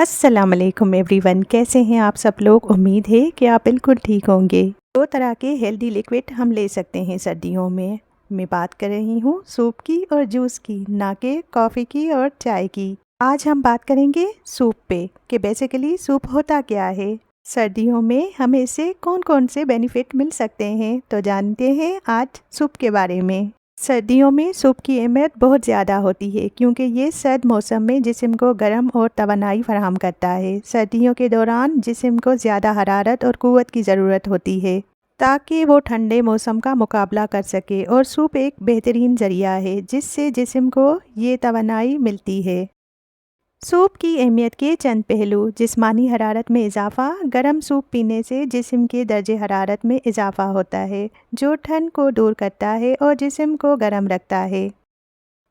السلام علیکم every one, کیسے ہیں آپ سب لوگ؟ امید ہے کہ آپ بالکل ٹھیک ہوں گے۔ دو طرح کے ہیلدی لیکوڈ ہم لے سکتے ہیں سردیوں میں بات کر رہی ہوں سوپ کی اور جوس کی، نہ کہ کافی کی اور چائے کی۔ آج ہم بات کریں گے سوپ پہ کہ بیسیکلی سوپ ہوتا کیا ہے، سردیوں میں ہمیں اس سے کون کون سے بینیفٹ مل سکتے ہیں، تو جانتے ہیں آج سوپ کے بارے میں۔ سردیوں میں سوپ کی اہمیت بہت زیادہ ہوتی ہے کیونکہ یہ سرد موسم میں جسم کو گرم اور توانائی فراہم کرتا ہے۔ سردیوں کے دوران جسم کو زیادہ حرارت اور قوت کی ضرورت ہوتی ہے تاکہ وہ ٹھنڈے موسم کا مقابلہ کر سکے، اور سوپ ایک بہترین ذریعہ ہے جس سے جسم کو یہ توانائی ملتی ہے۔ سوپ کی اہمیت کے چند پہلو: جسمانی حرارت میں اضافہ: گرم سوپ پینے سے جسم کے درجہ حرارت میں اضافہ ہوتا ہے جو ٹھنڈ کو دور کرتا ہے اور جسم کو گرم رکھتا ہے۔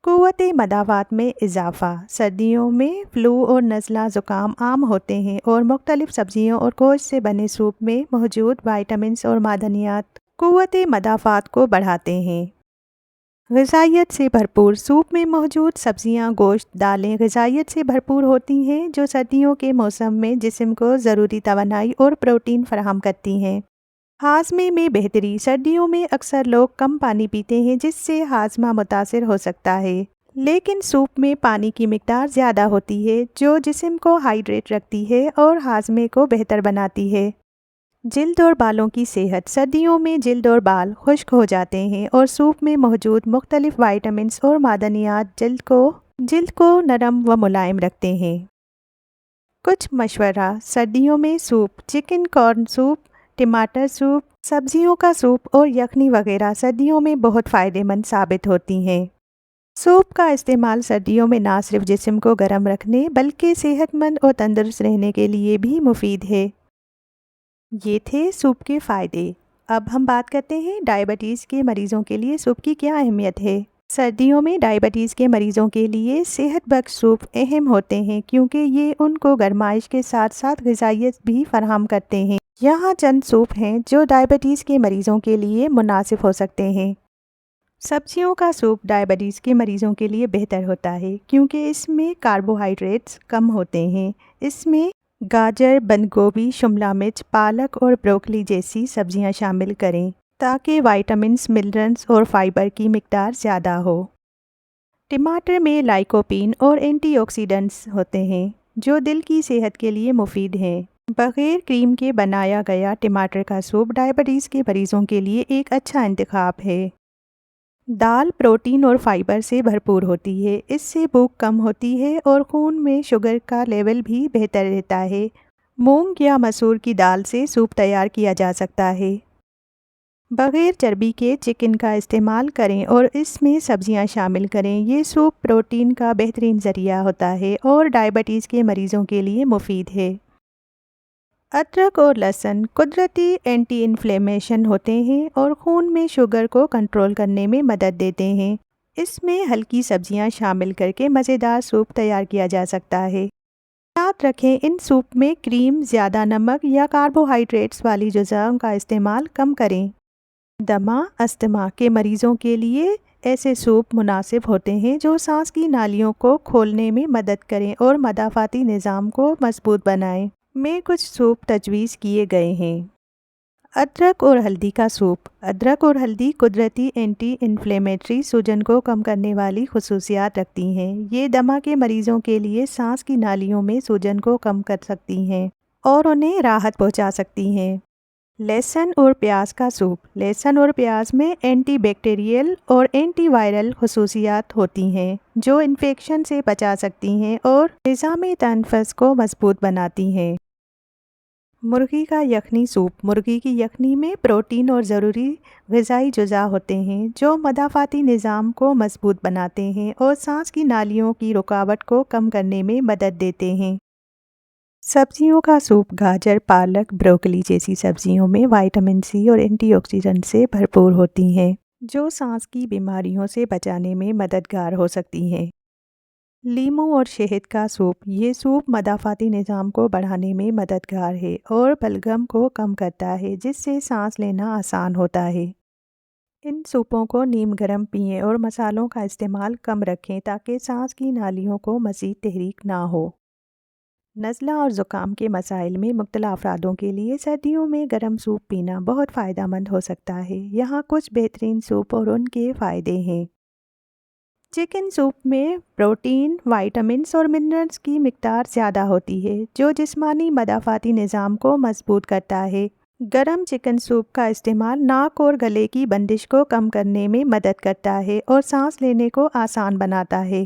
قوت مدافعت میں اضافہ: سردیوں میں فلو اور نزلہ زکام عام ہوتے ہیں، اور مختلف سبزیوں اور گوشت سے بنے سوپ میں موجود وٹامنز اور معدنیات قوت مدافعت کو بڑھاتے ہیں۔ غذائیت سے بھرپور: سوپ میں موجود سبزیاں، گوشت، دالیں غذائیت سے بھرپور ہوتی ہیں جو سردیوں کے موسم میں جسم کو ضروری توانائی اور پروٹین فراہم کرتی ہیں۔ ہاضمے میں بہتری: سردیوں میں اکثر لوگ کم پانی پیتے ہیں جس سے ہاضمہ متاثر ہو سکتا ہے، لیکن سوپ میں پانی کی مقدار زیادہ ہوتی ہے جو جسم کو ہائیڈریٹ رکھتی ہے اور ہاضمے کو بہتر بناتی ہے۔ جلد اور بالوں کی صحت: سردیوں میں جلد اور بال خشک ہو جاتے ہیں، اور سوپ میں موجود مختلف وٹامنز اور معدنیات جلد کو نرم و ملائم رکھتے ہیں۔ کچھ مشورہ: سردیوں میں سوپ: چکن کارن سوپ، ٹماٹر سوپ، سبزیوں کا سوپ اور یخنی وغیرہ سردیوں میں بہت فائدہ مند ثابت ہوتی ہیں۔ سوپ کا استعمال سردیوں میں نہ صرف جسم کو گرم رکھنے بلکہ صحت مند اور تندرست رہنے کے لیے بھی مفید ہے۔ یہ تھے سوپ کے فائدے۔ اب ہم بات کرتے ہیں ڈائبٹیز کے مریضوں کے لیے سوپ کی کیا اہمیت ہے۔ سردیوں میں ڈائبٹیز کے مریضوں کے لیے صحت بخش سوپ اہم ہوتے ہیں کیونکہ یہ ان کو گرمائش کے ساتھ ساتھ غذائیت بھی فراہم کرتے ہیں۔ یہاں چند سوپ ہیں جو ڈائبٹیز کے مریضوں کے لیے مناسب ہو سکتے ہیں۔ سبزیوں کا سوپ ڈائبٹیز کے مریضوں کے لیے بہتر ہوتا ہے کیونکہ اس میں کاربوہائیڈریٹس کم ہوتے ہیں۔ اس میں گاجر، بند گوبھی، شملہ مرچ، پالک اور بروکلی جیسی سبزیاں شامل کریں تاکہ وٹامنز، منرلز اور فائبر کی مقدار زیادہ ہو۔ ٹماٹر میں لائکوپین اور اینٹی آکسیڈنٹس ہوتے ہیں جو دل کی صحت کے لیے مفید ہیں۔ بغیر کریم کے بنایا گیا ٹماٹر کا سوپ ڈائبٹیز کے مریضوں کے لیے ایک اچھا انتخاب ہے۔ دال پروٹین اور فائبر سے بھرپور ہوتی ہے، اس سے بھوک کم ہوتی ہے اور خون میں شوگر کا لیول بھی بہتر رہتا ہے۔ مونگ یا مسور کی دال سے سوپ تیار کیا جا سکتا ہے۔ بغیر چربی کے چکن کا استعمال کریں اور اس میں سبزیاں شامل کریں۔ یہ سوپ پروٹین کا بہترین ذریعہ ہوتا ہے اور ڈائبٹیز کے مریضوں کے لیے مفید ہے۔ ادرک اور لہسن قدرتی اینٹی انفلیمیشن ہوتے ہیں اور خون میں شوگر کو کنٹرول کرنے میں مدد دیتے ہیں۔ اس میں ہلکی سبزیاں شامل کر کے مزیدار سوپ تیار کیا جا سکتا ہے۔ یاد رکھیں ان سوپ میں کریم، زیادہ نمک یا کاربوہائیڈریٹس والی غذاؤں کا استعمال کم کریں۔ دمہ استھما کے مریضوں کے لیے ایسے سوپ مناسب ہوتے ہیں جو سانس کی نالیوں کو کھولنے میں مدد کریں اور مدافعتی نظام کو مضبوط بنائیں۔ میں کچھ سوپ تجویز کیے گئے ہیں۔ ادرک اور ہلدی کا سوپ: ادرک اور ہلدی قدرتی اینٹی انفلیمیٹری سوجن کو کم کرنے والی خصوصیات رکھتی ہیں۔ یہ دمہ کے مریضوں کے لیے سانس کی نالیوں میں سوجن کو کم کر سکتی ہیں اور انہیں راحت پہنچا سکتی ہیں۔ لہسن اور پیاز کا سوپ: لہسن اور پیاز میں اینٹی بیکٹیریل اور اینٹی وائرل خصوصیات ہوتی ہیں جو انفیکشن سے بچا سکتی ہیں اور نظام تنفس کو مضبوط بناتی ہیں۔ مرغی کا یخنی سوپ: مرغی کی یخنی میں پروٹین اور ضروری غذائی اجزاء ہوتے ہیں جو مدافعتی نظام کو مضبوط بناتے ہیں اور سانس کی نالیوں کی رکاوٹ کو کم کرنے میں مدد دیتے ہیں۔ سبزیوں کا سوپ: گاجر، پالک، بروکلی جیسی سبزیوں میں وٹامن سی اور اینٹی آکسیڈنٹ سے بھرپور ہوتی ہیں جو سانس کی بیماریوں سے بچانے میں مددگار ہو سکتی ہیں۔ لیموں اور شہد کا سوپ: یہ سوپ مدافعتی نظام کو بڑھانے میں مددگار ہے اور بلغم کو کم کرتا ہے جس سے سانس لینا آسان ہوتا ہے۔ ان سوپوں کو نیم گرم پئیں اور مسالوں کا استعمال کم رکھیں تاکہ سانس کی نالیوں کو مزید تحریک نہ ہو۔ نزلہ اور زکام کے مسائل میں مبتلا افرادوں کے لیے سردیوں میں گرم سوپ پینا بہت فائدہ مند ہو سکتا ہے۔ یہاں کچھ بہترین سوپ اور ان کے فائدے ہیں۔ چکن سوپ میں پروٹین، وائٹامنس اور منرلز کی مقدار زیادہ ہوتی ہے، جو جسمانی مدافعتی نظام کو مضبوط کرتا ہے۔ گرم چکن سوپ کا استعمال ناک اور گلے کی بندش کو کم کرنے میں مدد کرتا ہے اور سانس لینے کو آسان بناتا ہے۔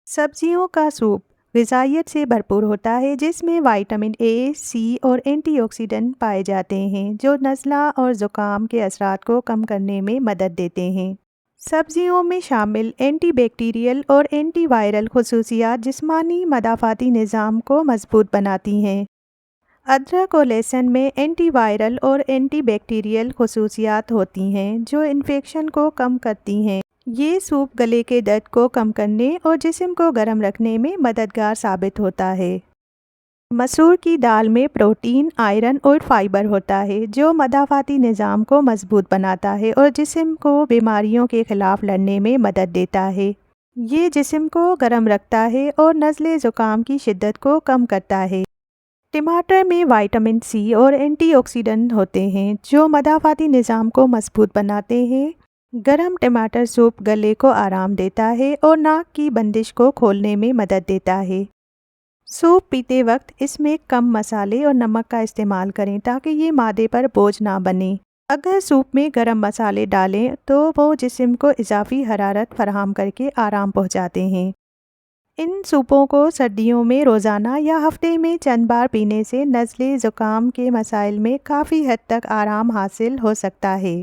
سبزیوں کا سوپ غذائیت سے بھرپور ہوتا ہے، جس میں وٹامن اے، سی اور اینٹی آکسیڈنٹ پائے جاتے ہیں، جو نزلہ اور زکام کے اثرات کو کم کرنے میں مدد دیتے ہیں۔ سبزیوں میں شامل اینٹی بیکٹیریل اور اینٹی وائرل خصوصیات جسمانی مدافعتی نظام کو مضبوط بناتی ہیں۔ ادرک اور لہسن میں اینٹی وائرل اور اینٹی بیکٹیریل خصوصیات ہوتی ہیں، جو انفیکشن کو کم کرتی ہیں۔ یہ سوپ گلے کے درد کو کم کرنے اور جسم کو گرم رکھنے میں مددگار ثابت ہوتا ہے۔ مسور کی دال میں پروٹین، آئرن اور فائبر ہوتا ہے، جو مدافعتی نظام کو مضبوط بناتا ہے اور جسم کو بیماریوں کے خلاف لڑنے میں مدد دیتا ہے۔ یہ جسم کو گرم رکھتا ہے اور نزلے زکام کی شدت کو کم کرتا ہے۔ ٹماٹر میں وٹامن سی اور اینٹی آکسیڈنٹ ہوتے ہیں، جو مدافعتی نظام کو مضبوط بناتے ہیں۔ گرم ٹماٹر سوپ گلے کو آرام دیتا ہے اور ناک کی بندش کو کھولنے میں مدد دیتا ہے۔ سوپ پیتے وقت اس میں کم مسالے اور نمک کا استعمال کریں تاکہ یہ معدے پر بوجھ نہ بنے۔ اگر سوپ میں گرم مسالے ڈالیں تو وہ جسم کو اضافی حرارت فراہم کر کے آرام پہنچاتے ہیں۔ ان سوپوں کو سردیوں میں روزانہ یا ہفتے میں چند بار پینے سے نزلے زکام کے مسائل میں کافی حد تک آرام حاصل ہو سکتا ہے۔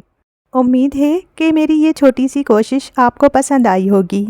امید ہے کہ میری یہ چھوٹی سی کوشش آپ کو پسند آئی ہوگی۔